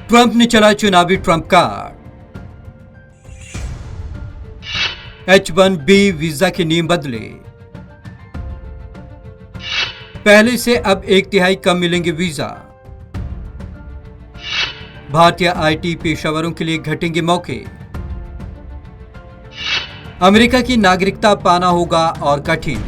Trump ने चला चुनावी ट्रंप कार्ड। H-1B वीजा के नियम बदले। पहले से अब 1/3 कम मिलेंगे वीजा। भारतीय आईटी पेशेवरों के लिए घटेंगे मौके। अमेरिका की नागरिकता पाना होगा और कठिन।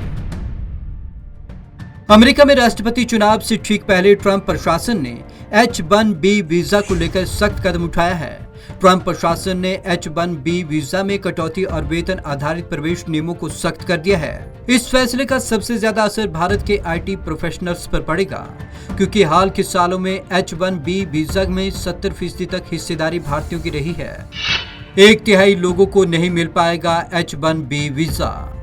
अमेरिका में राष्ट्रपति चुनाव से ठीक पहले ट्रंप प्रशासन ने H-1B वीजा को लेकर सख्त कदम उठाया है। ट्रंप प्रशासन ने H-1B वीजा में कटौती और वेतन आधारित प्रवेश नियमों को सख्त कर दिया है। इस फैसले का सबसे ज्यादा असर भारत के आईटी प्रोफेशनल्स पर पड़ेगा, क्योंकि हाल के सालों में H-1B वीजा में 70% तक हिस्सेदारी भारतीयों की रही है। 1/3 लोगों को नहीं मिल पाएगा H-1B visa.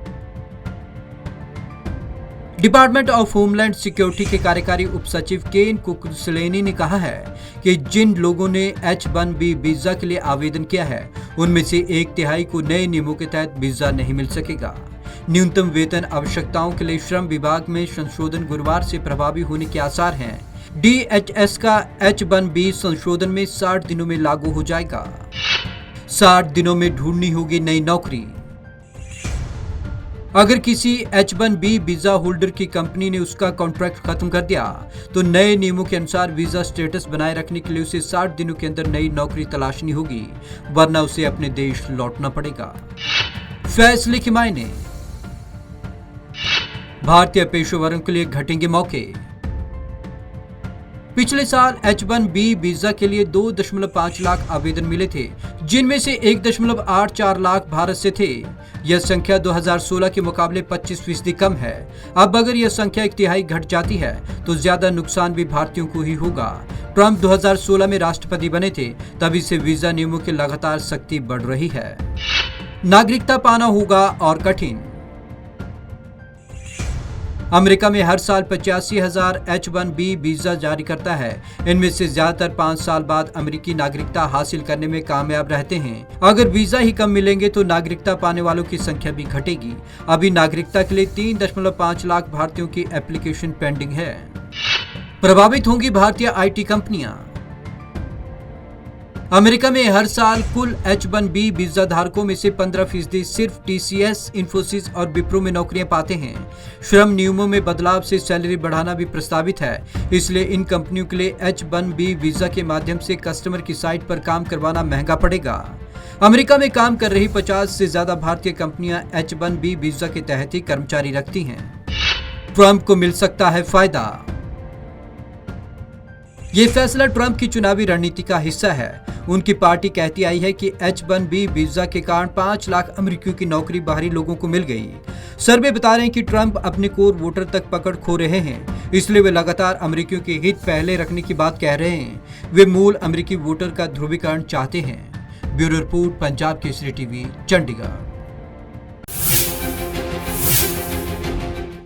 Department of homeland security के कार्यकारी उप सचिव केन कुकसलेनी ने कहा है कि जिन लोगों ने H-1B वीजा के लिए आवेदन किया है, उनमें से 1/3 को नए नियमों के तहत वीजा नहीं मिल सकेगा। न्यूनतम वेतन आवश्यकताओं के लिए श्रम विभाग में संशोधन गुरुवार से प्रभावी होने के आसार हैं। DHS का H-1B संशोधन में 60 दिनों में लागू हो जाएगा। 60 दिनों में ढूंढनी होगी नई नौकरी। अगर किसी H-1B वीजा होल्डर की कंपनी ने उसका कॉन्ट्रैक्ट खत्म कर दिया, तो नए नियमों के अनुसार वीजा स्टेटस बनाए रखने के लिए उसे 60 दिनों के अंदर नई नौकरी तलाशनी होगी, वरना उसे अपने देश लौटना पड़ेगा। फैसले के मायने। भारतीय पेशेवरों के लिए घटेंगे मौके। पिछले साल H-1B वीजा के लिए 2.5 लाख आवेदन मिले थे, जिनमें से 1.84 लाख भारत से थे। यह संख्या 2016 के मुकाबले 25% कम है। अब अगर यह संख्या 1/3 घट जाती है, तो ज्यादा नुकसान भी भारतीयों को ही होगा। ट्रंप 2016 में राष्ट्रपति बने थे, तभी से वीजा नियमों की लगातार सख्ती बढ़ रही है। नागरिकता पाना होगा और कठिन। अमेरिका में हर साल 85,000 H-1B वीजा जारी करता है। इनमें से ज्यादातर 5 साल बाद अमेरिकी नागरिकता हासिल करने में कामयाब रहते हैं। अगर वीजा ही कम मिलेंगे तो नागरिकता पाने वालों की संख्या भी घटेगी। अभी नागरिकता के लिए 3.5 लाख भारतीयों की एप्लीकेशन पेंडिंग है। प्रभावित होंगी भारतीय आईटी कंपनियां। अमेरिका में हर साल कुल H-1B वीजा धारकों में से 15% सिर्फ TCS, इन्फोसिस और विप्रो में नौकरियां पाते हैं। श्रम नियमों में बदलाव से सैलरी बढ़ाना भी प्रस्तावित है, इसलिए इन कंपनियों के लिए H-1B वीजा के माध्यम से कस्टमर की साइट पर काम करवाना महंगा पड़ेगा। अमेरिका में काम कर रही 50 से ज्यादा भारतीय कंपनियां H-1B वीजा के तहत ही कर्मचारी रखती हैं। ट्रंप को मिल सकता है फायदा। ये फैसला ट्रंप की चुनावी रणनीति का हिस्सा है। उनकी पार्टी कहती आई है कि H-1B वीजा के कारण 5 लाख अमेरिकियों की नौकरी बाहरी लोगों को मिल गई। सर्वे बता रहे हैं कि ट्रंप अपने कोर वोटर तक पकड़ खो रहे हैं, इसलिए वे लगातार अमेरिकियों के हित पहले रखने की बात कह रहे हैं। वे मूल अमेरिकी वोटर का ध्रुवीकरण चाहते हैं। Bureau report, Punjab Kesari TV, Chandigarh.